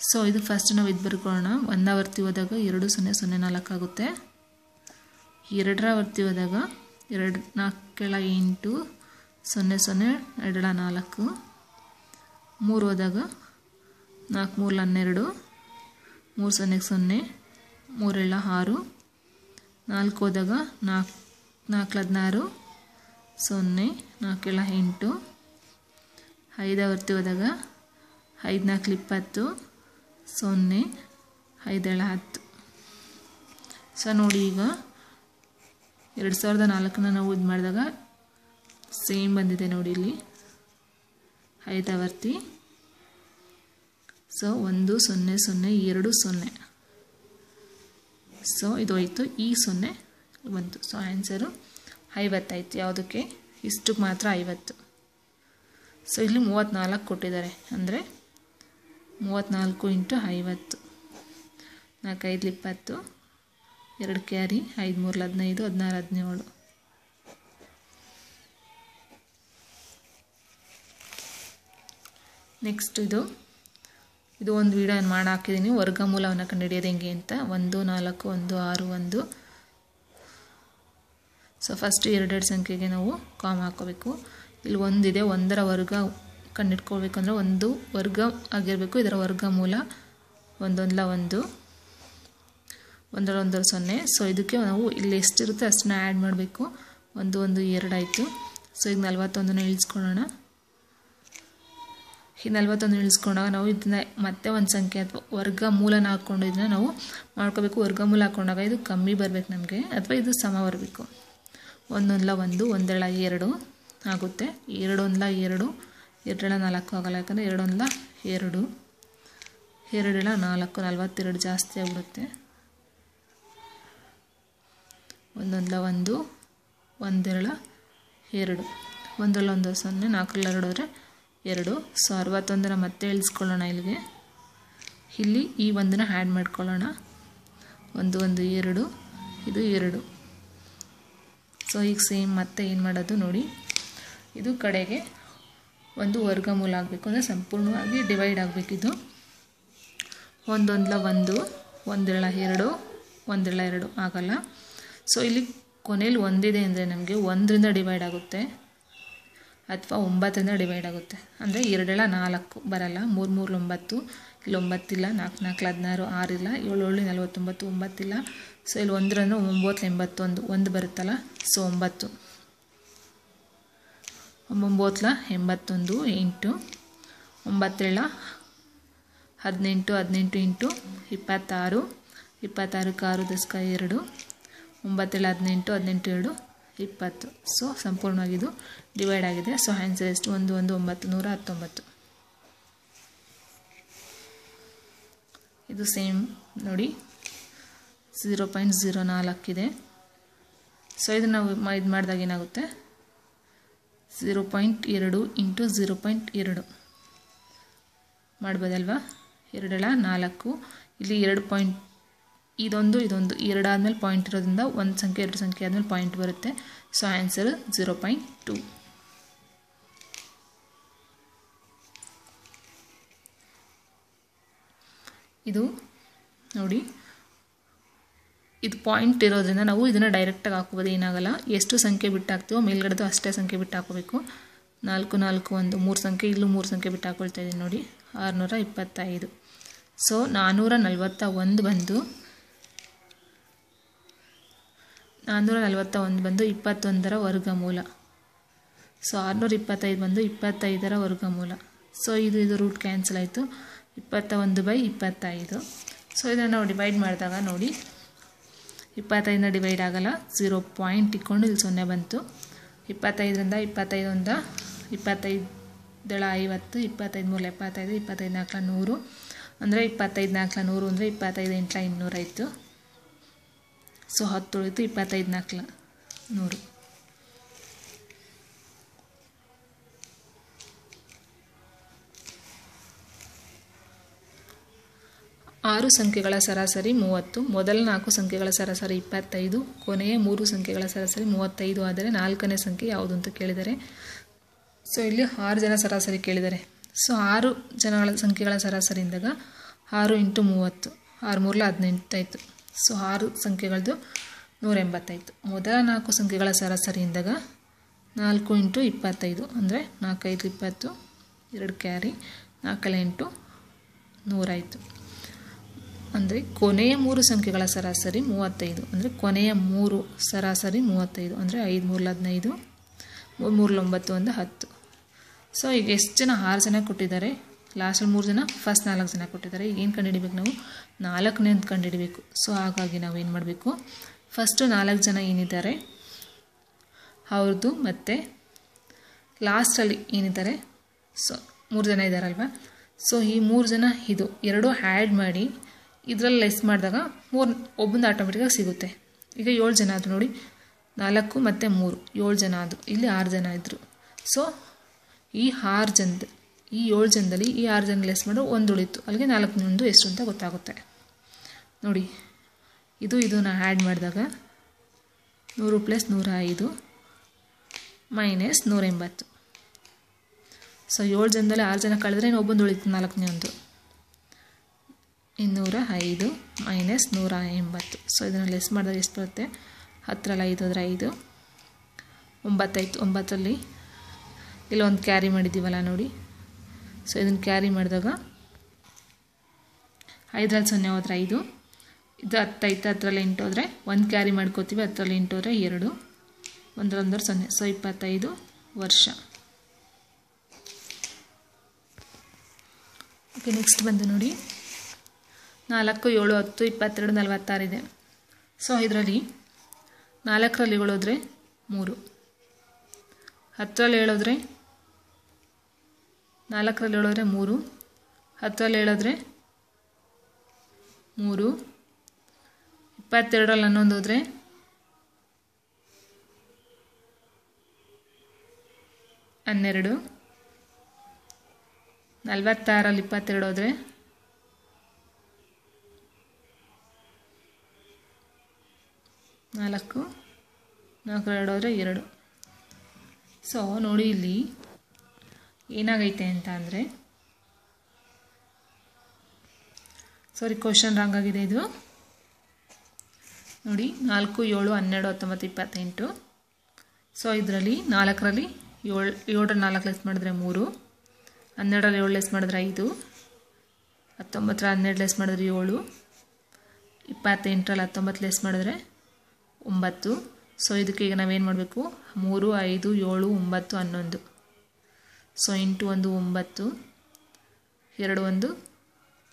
ಸೊ ಇದು ಫಸ್ಟ್ ನಾವು ಇದು ಬರ್ಕೊಳ್ಳೋಣ. 1ರ ಆವರ್ತಿ ಹೋದಾಗ 2004 ಆಗುತ್ತೆ. 2ರ ಆವರ್ತಿ ಹೋದಾಗ 2 4 8 0 0 2 4. 3 ಹೋದಾಗ 4 3 12 3 0 0 3 6. 4 ಹೋದಾಗ 4 4 16 0 4 8. 5 ಆವರ್ತಿ ಹೋದಾಗ 5 4 20 0 5 10. ಸೊ ನೋಡಿ ಈಗ 2004ನ ನಾವು ಇದು ಮಾಡಿದಾಗ ಸೇಮ್ ಬಂದಿದೆ ನೋಡಿ ಇಲ್ಲಿ 5 ಆವರ್ತಿ. ಸೊ 1 0 0 2 0. ಸೊ ಇದು ಹೋಯಿತು, ಈ 0 ಬಂತು. ಸೊ ಆನ್ಸರು 50 ಆಯಿತು. ಯಾವುದಕ್ಕೆ? ಇಷ್ಟಕ್ಕೆ ಮಾತ್ರ 50. ಸೊ ಇಲ್ಲಿ 34 ಕೊಟ್ಟಿದ್ದಾರೆ, ಅಂದರೆ 34 × 50 4 5 20 2 ಕ್ಯಾರಿ 5 3 15 16 17. ನೆಕ್ಸ್ಟ್ ಇದು ಒಂದು ವಿಡಿಯೋ ನಾನು ಮಾಡಿ ಹಾಕಿದ್ದೀನಿ, ವರ್ಗಮೂಲವನ್ನು ಕಂಡುಹಿಡಿಯೋದು ಹೆಂಗೆ ಅಂತ. 1 4 1 6 1. ಸೊ ಫಸ್ಟ್ ಎರಡೆರಡು ಸಂಖ್ಯೆಗೆ ನಾವು ಕಾಮ ಹಾಕೋಬೇಕು. ಇಲ್ಲಿ ಒಂದಿದೆ, ಒಂದರ ವರ್ಗ ಕಂಡುಹಿಡ್ಕೋಬೇಕಂದ್ರೆ ಒಂದು ವರ್ಗ ಆಗಿರಬೇಕು. ಇದರ ವರ್ಗಮೂಲ 1 1 1 1 1 0. ಸೊ ಇದಕ್ಕೆ ನಾವು ಇಲ್ಲಿ ಎಷ್ಟಿರುತ್ತೆ ಅಷ್ಟನ್ನ ಆ್ಯಡ್ ಮಾಡಬೇಕು. 1 1 2 ಆಯಿತು. ಸೊ ಈಗ 41 ಇಳಿಸ್ಕೊಳ್ಳೋಣ. ಈ 41 ಇಳಿಸ್ಕೊಂಡಾಗ ನಾವು ಇದನ್ನ ಮತ್ತೆ ಒಂದು ಸಂಖ್ಯೆ ಅಥವಾ ವರ್ಗಮೂಲನ ಹಾಕ್ಕೊಂಡು ಇದನ್ನ ನಾವು ಮಾಡ್ಕೋಬೇಕು. ವರ್ಗಮೂಲ ಹಾಕ್ಕೊಂಡಾಗ ಇದು ಕಮ್ಮಿ ಬರಬೇಕು ನಮಗೆ, ಅಥವಾ ಇದು ಸಮ ಬರಬೇಕು. 1 1 1 1 2 ಆಗುತ್ತೆ. 2 1 2 2 4 ಆಗಲ್ಲ, ಯಾಕಂದರೆ 2 1 2 2 4 42 ಜಾಸ್ತಿ ಆಗಿಬಿಡುತ್ತೆ. 1 1 1 1 2 2 1 1 0 4 2 ಹೋದರೆ 2. ಸೊ 61 ಮತ್ತೆ ಇಳಿಸ್ಕೊಳ್ಳೋಣ. ಇಲ್ಲಿಗೆ ಇಲ್ಲಿ ಈ ಒಂದನ್ನ ಆ್ಯಡ್ ಮಾಡ್ಕೊಳ್ಳೋಣ. 1 1 2 ಇದು 2. ಸೊ ಈಗ ಸೇಮ್ ಮತ್ತೆ ಏನು ಮಾಡೋದು ನೋಡಿ, ಇದು ಕಡೆಗೆ ಒಂದು ವರ್ಗಮೂಲ ಆಗಬೇಕು, ಅಂದರೆ ಸಂಪೂರ್ಣವಾಗಿ ಡಿವೈಡ್ ಆಗಬೇಕಿದು. 1 1 1 1 2 1 2 ಆಗಲ್ಲ. ಸೊ ಇಲ್ಲಿ ಕೊನೆಯಲ್ಲಿ ಒಂದಿದೆ ಅಂದರೆ ನಮಗೆ 1ರಿಂದ ಡಿವೈಡ್ ಆಗುತ್ತೆ ಅಥವಾ 9ರಿಂದ ಡಿವೈಡ್ ಆಗುತ್ತೆ. ಅಂದರೆ 2 4 ಬರಲ್ಲ, 3 3 9, ಇಲ್ಲಿ 9 ಇಲ್ಲ, 4 4 16 6 ಇಲ್ಲ, 7 7 49 9 ಇಲ್ಲ. ಸೊ ಇಲ್ಲಿ 1 9 81 1 ಬರುತ್ತಲ್ಲ, ಸೊ 9 9 81 8 9 18 18 ಇಂಟು 26 26 6 10 2 9 18 18 2 20. ಸೊ ಸಂಪೂರ್ಣವಾಗಿದ್ದು ಡಿವೈಡ್ ಆಗಿದೆ. ಸೊ ಆನ್ಸರ್ ಎಷ್ಟು? 1 1 9 119. ಇದು ಸೇಮ್ ನೋಡಿ 0.04 ಇದೆ. ಸೊ ಇದನ್ನು ನಾವು ಇದು ಮಾಡಿದಾಗ ಏನಾಗುತ್ತೆ, 0.2 ಇಂಟು 0.2 ಮಾಡ್ಬೋದಲ್ವಾ. 2 4 ಇಲ್ಲಿ 2 ಪಾಯಿಂಟ್, ಇದೊಂದು 2 ಆದಮೇಲೆ ಪಾಯಿಂಟ್ ಇರೋದ್ರಿಂದ ಒಂದು ಸಂಖ್ಯೆ 2 ಸಂಖ್ಯೆ ಆದಮೇಲೆ ಪಾಯಿಂಟ್ ಬರುತ್ತೆ. So answer 0.2. ಇದು ನೋಡಿ, ಇದು ಪಾಯಿಂಟ್ ಇರೋದ್ರಿಂದ ನಾವು ಇದನ್ನು ಡೈರೆಕ್ಟಾಗಿ ಹಾಕೋಬೋದು, ಏನಾಗಲ್ಲ. ಎಷ್ಟು ಸಂಖ್ಯೆ ಬಿಟ್ಟು ಹಾಕ್ತೀವೋ ಮೇಲ್ಗಡೆದು ಅಷ್ಟೇ ಸಂಖ್ಯೆ ಬಿಟ್ಟು ಹಾಕೋಬೇಕು. 4 4 1 3 ಸಂಖ್ಯೆ, ಇಲ್ಲೂ 3 ಸಂಖ್ಯೆ ಬಿಟ್ಟು ಹಾಕೊಳ್ತಾ ಇದ್ದೀನಿ ನೋಡಿ, 625. ಸೊ 441 ಬಂದು 21ರ ವರ್ಗಮೂಲ. ಸೊ 625 ಬಂದು 25ರ ವರ್ಗಮೂಲ. ಸೊ ಇದು ರೂಟ್ ಕ್ಯಾನ್ಸಲ್ ಆಯಿತು. 21/25. ಸೊ ಇದನ್ನು ನಾವು ಡಿವೈಡ್ ಮಾಡಿದಾಗ ನೋಡಿ, 25ನ ಡಿವೈಡ್ ಆಗಲ್ಲ, 0 ಪಾಯಿಂಟ್ ಇಟ್ಕೊಂಡು ಇಲ್ಲಿ 0 ಬಂತು. 25ರಿಂದ 25 25 50 25 3 75 25 4 100, ಅಂದರೆ 25 4 100 ಅಂದರೆ 25 8 200 ಆಯಿತು. ಸೊ 10 ಉಳಿತು, 25 4 100. ಆರು ಸಂಖ್ಯೆಗಳ ಸರಾಸರಿ 30. ಮೊದಲ 4 ಸಂಖ್ಯೆಗಳ ಸರಾಸರಿ 25, ಕೊನೆಯ 3 ಸಂಖ್ಯೆಗಳ ಸರಾಸರಿ 35 ಆದರೆ 4ನೇ ಸಂಖ್ಯೆ ಯಾವುದು ಅಂತ ಕೇಳಿದರೆ. ಸೊ ಇಲ್ಲಿ 6 ಜನ ಸರಾಸರಿ ಕೇಳಿದ್ದಾರೆ. ಸೊ 6 ಜನಗಳ ಸಂಖ್ಯೆಗಳ ಸರಾಸರಿ ಇಂದಾಗ 6 × 30, 6 3 18 ಆಯಿತು. ಸೊ 6 ಸಂಖ್ಯೆಗಳದ್ದು 180 ಆಯಿತು. ಮೊದಲ 4 ಸಂಖ್ಯೆಗಳ ಸರಾಸರಿ ಇಂದಾಗ 4 × 25 ಅಂದರೆ 4 5 20, 2 ಕ್ಯಾರಿ, 4 8 100 ಆಯಿತು. ಅಂದರೆ ಕೊನೆಯ 3 ಸಂಖ್ಯೆಗಳ ಸರಾಸರಿ 35, ಅಂದರೆ ಕೊನೆಯ 3 ಸರಾಸರಿ 35, ಅಂದರೆ 5 3 15, 3 9 1 10. ಸೊ ಈಗ ಎಷ್ಟು ಜನ? 6 ಜನ ಕೊಟ್ಟಿದ್ದಾರೆ. ಲಾಸ್ಟಲ್ಲಿ 3 ಜನ, ಫಸ್ಟ್ 4 ಜನ ಕೊಟ್ಟಿದ್ದಾರೆ. ಈಗ ಏನು ಕಂಡುಹಿಡಿಬೇಕು ನಾವು? 4ನೇ ಅಂತ ಕಂಡುಹಿಡಿಬೇಕು. ಸೊ ಹಾಗಾಗಿ ನಾವು ಏನು ಮಾಡಬೇಕು, ಫಸ್ಟು 4 ಜನ ಏನಿದ್ದಾರೆ ಅವ್ರದ್ದು, ಮತ್ತು ಲಾಸ್ಟಲ್ಲಿ ಏನಿದ್ದಾರೆ, ಸೊ 3 ಜನ ಇದ್ದಾರಲ್ವ. ಸೊ ಈ 3 ಜನ ಇದು ಎರಡೂ ಆ್ಯಡ್ ಮಾಡಿ ಇದರಲ್ಲಿ ಲೆಸ್ ಮಾಡಿದಾಗ ಒಬ್ಬಂದು ಆಟೋಮೆಟಿಕಾಗಿ ಸಿಗುತ್ತೆ. ಈಗ 7 ಜನ ಆದರು ನೋಡಿ, 4 ಮತ್ತು 3 7 ಜನ ಆದರು. ಇಲ್ಲಿ 6 ಜನ ಇದ್ದರು. ಸೊ ಈ 6 ಜನದ ಈ 7 ಜನದಲ್ಲಿ ಈ 6 ಜನ ಲೆಸ್ ಮಾಡೋ 1 ಉಳಿತು. ಅಲ್ಲಿಗೆ 4 1 ಎಷ್ಟು ಅಂತ ಗೊತ್ತಾಗುತ್ತೆ ನೋಡಿ. ಇದನ್ನು ಆ್ಯಡ್ ಮಾಡಿದಾಗ 100 + 105 ಮೈನಸ್ 180. ಸೊ 7 ಜನದಲ್ಲಿ 6 ಜನ ಕಳೆದ್ರೆ ಒಬ್ಬಂದು ಉಳಿತು, 4ನೇ ಒಂದು 205 ಮೈನಸ್ 180. ಸೊ ಇದನ್ನು ಲೆಸ್ ಮಾಡಿದಾಗ ಎಷ್ಟು ಬರುತ್ತೆ? 10ರಲ್ಲಿ 5 ಹೋದರೆ 5, 9 ಆಯಿತು. 9ರಲ್ಲಿ ಇಲ್ಲೊಂದು ಕ್ಯಾರಿ ಮಾಡಿದ್ದೀವಲ್ಲ ನೋಡಿ. ಸೊ ಇದನ್ನು ಕ್ಯಾರಿ ಮಾಡಿದಾಗ 5ರಲ್ಲಿ 0 ಹೋದರೆ 5, ಇದು 10 ಆಯಿತು. 10ರಲ್ಲಿ 8 ಹೋದರೆ 1 ಕ್ಯಾರಿ ಮಾಡ್ಕೋತೀವಿ, 10ರಲ್ಲಿ 8 ಹೋದರೆ 2, 1 0. ಸೊ 25 ವರ್ಷ. ಓಕೆ, ನೆಕ್ಸ್ಟ್ ಬಂದು ನೋಡಿ 4, 7, 10, 22, 46 ಇದೆ. ಸೊ ಇದರಲ್ಲಿ 4ರಲ್ಲಿ 7 ಹೋದರೆ 3, 10ರಲ್ಲಿ 7 ಹೋದರೆ 4ರಲ್ಲಿ 7 ಹೋದರೆ 3, 10ರಲ್ಲಿ 7 ಹೋದರೆ 3, 22ರಲ್ಲಿ 11 ಹೋದರೆ 12, 46ರಲ್ಲಿ 22 ಹೋದರೆ 4, 4ರಲ್ಲಿ 2 ಹೋದರೆ 2. ಸೊ ನೋಡಿ ಇಲ್ಲಿ ಏನಾಗೈತೆ ಅಂತ ಅಂದರೆ, ಸಾರಿ ಕ್ವಶನ್ ರಾಂಗ್ ಆಗಿದೆ ಇದು ನೋಡಿ. 4, 7, 12, 19, 28. ಸೊ ಇದರಲ್ಲಿ 4ರಲ್ಲಿ 7ರಲ್ಲಿ 4 ಲೆಸ್ ಮಾಡಿದ್ರೆ 3, 12ರಲ್ಲಿ 7 ಲೆಸ್ ಮಾಡಿದ್ರೆ 5, 19ರಲ್ಲಿ 12 ಲೆಸ್ ಮಾಡಿದ್ರೆ 7, 28ರಲ್ಲಿ 19 ಲೆಸ್ ಮಾಡಿದ್ರೆ 9. ಸೊ ಇದಕ್ಕೆ ಈಗ ನಾವೇನು ಮಾಡಬೇಕು? 3, 5, 7, 9, 11. ಸೊ 8 1 9, 2 1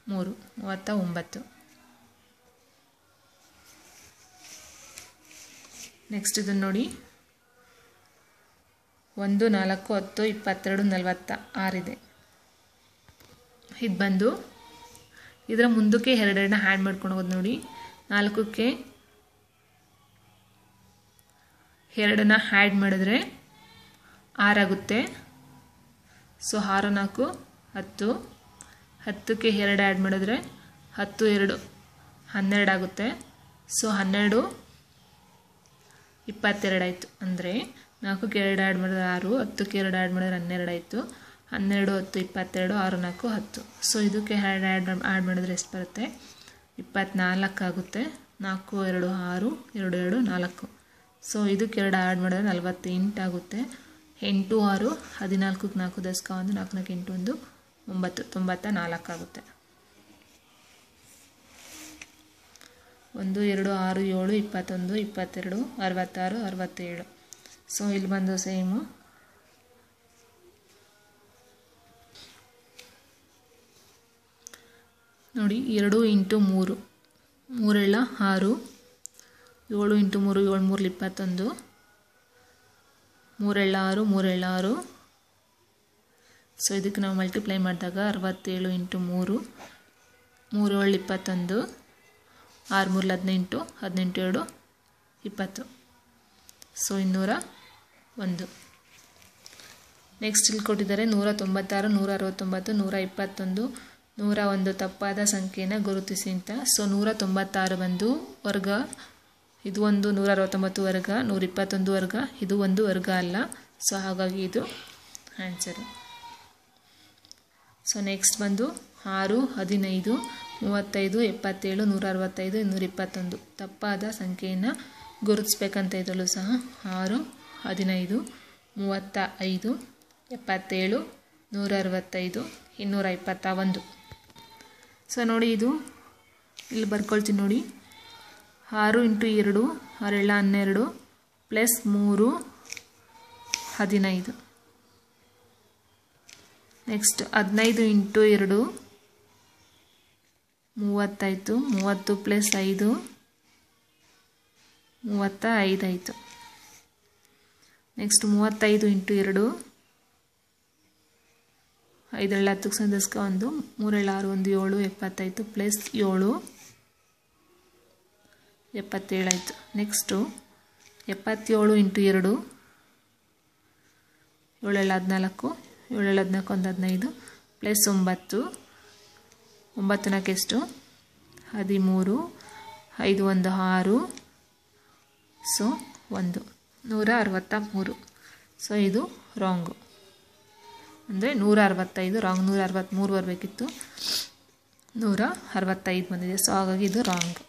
3, 39. ನೆಕ್ಸ್ಟ್ ಇದನ್ನು ನೋಡಿ 1, 4, 10, 22, 46 ಇದೆ. ಇದು ಬಂದು ಇದರ ಮುಂದಕ್ಕೆ 2 ಆ್ಯಡ್ ಮಾಡ್ಕೊಂಡು ಹೋಗೋದು ನೋಡಿ. 4ಕ್ಕೆ 2 ಆ್ಯಡ್ ಮಾಡಿದ್ರೆ 6 ಆಗುತ್ತೆ. ಸೊ 6, 4, 10. 10ಕ್ಕೆ 2 ಆ್ಯಡ್ ಮಾಡಿದ್ರೆ 10, 2, 12 ಆಗುತ್ತೆ. ಸೊ 12, 22 ಆಯಿತು. ಅಂದರೆ 4ಕ್ಕೆ 2 ಆ್ಯಡ್ ಮಾಡಿದ್ರೆ 6, 10ಕ್ಕೆ 2 ಆ್ಯಡ್ ಮಾಡಿದ್ರೆ 12 ಆಯಿತು. 12, 10, 22, 6, 4, 10. ಸೊ ಇದಕ್ಕೆ ಆ್ಯಡ್ ಮಾಡಿದ್ರೆ ಎಷ್ಟು ಬರುತ್ತೆ? 24 ಆಗುತ್ತೆ. 4, 2, 6, 2, 2, 4. ಸೊ ಇದಕ್ಕೆ 2 ಆ್ಯಡ್ ಮಾಡಿದ್ರೆ 48 ಆಗುತ್ತೆ. 8, 6, 14ಕ್ಕೆ 4 ದಸ್ಕ 1, 4, 8, 1, 9, 94 ಆಗುತ್ತೆ. 1, 2, 6, 7, 21, 22, 66, 67. ಸೊ ಇಲ್ಲಿ ಬಂದು ಸೇಮು ನೋಡಿ. 2 × 3, 3 6, 7 × 3, 7 3 21, 3 6, 3 6. ಸೊ ಇದಕ್ಕೆ ನಾವು ಮಲ್ಟಿಪ್ಲೈ ಮಾಡಿದಾಗ 67 × 3, 3 7 21, 6 3 18, 18 2 20. ಸೊ 201. ನೆಕ್ಸ್ಟ್ ಇಲ್ಲಿ ಕೊಟ್ಟಿದ್ದಾರೆ 196, 169, 121, 101 ತಪ್ಪಾದ ಸಂಖ್ಯೆಯನ್ನು ಗುರುತಿಸಿ ಅಂತ. ಸೊ 196 ಬಂದು ವರ್ಗ, ಇದು ಒಂದು 169 ವರ್ಗ, 121 ವರ್ಗ, ಇದು ಒಂದು ವರ್ಗ ಅಲ್ಲ. ಸೊ ಹಾಗಾಗಿ ಇದು ಆನ್ಸರು. ಸೊ ನೆಕ್ಸ್ಟ್ ಬಂದು 6, 15, 35, 77, 165, 221 ತಪ್ಪಾದ ಸಂಖ್ಯೆಯನ್ನು ಗುರುತಿಸ್ಬೇಕಂತ ಇದರಲ್ಲೂ ಸಹ 6, 15, 35, 77, 165, 221. ಸೊ ನೋಡಿ ಇದು ಇಲ್ಲಿ ಬರ್ಕೊಳ್ತೀನಿ ನೋಡಿ. 6 × 2, 6 12, ಪ್ಲಸ್ 3, 15. ನೆಕ್ಸ್ಟ್ 15 × 2, 30 ಆಯಿತು. 30 ಪ್ಲಸ್ 5, 35 ಆಯಿತು. ನೆಕ್ಸ್ಟ್ 35 × 2, 5 10ಕ್ಕೆ ಸಂದಸ್ಕ 1, 3 6 1 7, 70 ಪ್ಲಸ್ 7, 77 ಆಯಿತು. ನೆಕ್ಸ್ಟು 77 × 2, 7 14, 7 14 1 15 ಪ್ಲಸ್ 9, 9 4 ಎಷ್ಟು? 13, 5 1 6 ಸೊ 163. ಸೊ ಇದು ರಾಂಗು, ಅಂದರೆ 165 ರಾಂಗ್. 163 ಬರಬೇಕಿತ್ತು, 165 ಬಂದಿದೆ. ಸೊ ಹಾಗಾಗಿ ಇದು ರಾಂಗ್.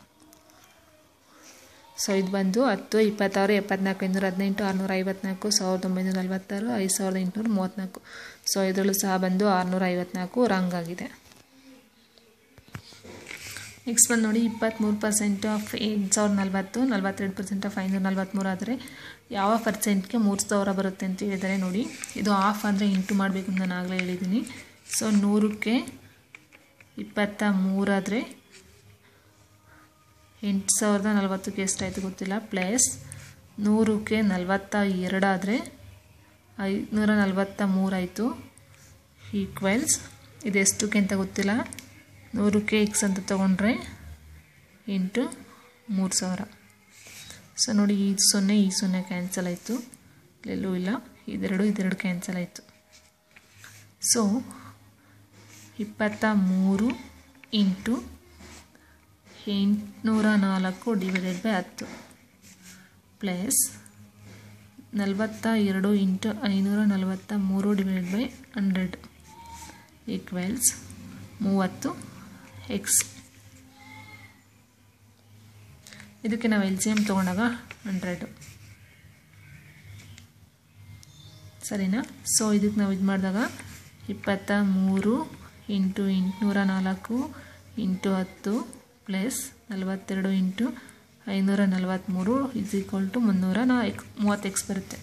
ಸೊ ಇದು ಬಂದು 10 26 74 518 654 1946 5834. ಸೊ ಇದರಲ್ಲೂ ಸಹ ಬಂದು 654 ರಾಂಗ್ ಆಗಿದೆ. ನೆಕ್ಸ್ಟ್ ಬಂದು ನೋಡಿ 23% ಆಫ್ 8040, 42% ಆಫ್ 543 ಆದರೆ ಯಾವ ಪರ್ಸೆಂಟ್ಗೆ 3000 ಬರುತ್ತೆ ಅಂತ ಹೇಳಿದರೆ ನೋಡಿ, ಇದು ಆಫ್ ಅಂದರೆ ಇಂಟು ಮಾಡಬೇಕು ಅಂತ ನಾನು ಆಗಲೇ ಹೇಳಿದ್ದೀನಿ. ಸೊ 100ಕ್ಕೆ 23 ಆದರೆ 8040ಕ್ಕೆ ಎಷ್ಟಾಯಿತು ಗೊತ್ತಿಲ್ಲ, ಪ್ಲಸ್ 100ಕ್ಕೆ 42 ಆದರೆ 543 ಆಯಿತು, ಈಕ್ವಲ್ಸ್ ಇದು ಎಷ್ಟಕ್ಕೆ ಅಂತ ಗೊತ್ತಿಲ್ಲ, 100ಕ್ಕೆ x ಅಂತ ತೊಗೊಂಡ್ರೆ ಇಂಟು 3000. ಸೊ ನೋಡಿ ಈ 0 ಕ್ಯಾನ್ಸಲ್ ಆಯಿತು, ಎಲ್ಲೂ ಇಲ್ಲ, ಇದೆರಡು ಕ್ಯಾನ್ಸಲ್ ಆಯಿತು. So 23 into 804 divided by 10 plus 42 into 543 divided by 100 equals 30x. ಇದಕ್ಕೆ ನಾವು LCM ತೊಗೊಂಡಾಗ 100 ಸರಿನಾ. ಸೊ ಇದಕ್ಕೆ ನಾವು ಇದು ಮಾಡಿದಾಗ 23 into 804 into 10 plus 42 into 543 is equal to 330x ಬರುತ್ತೆ.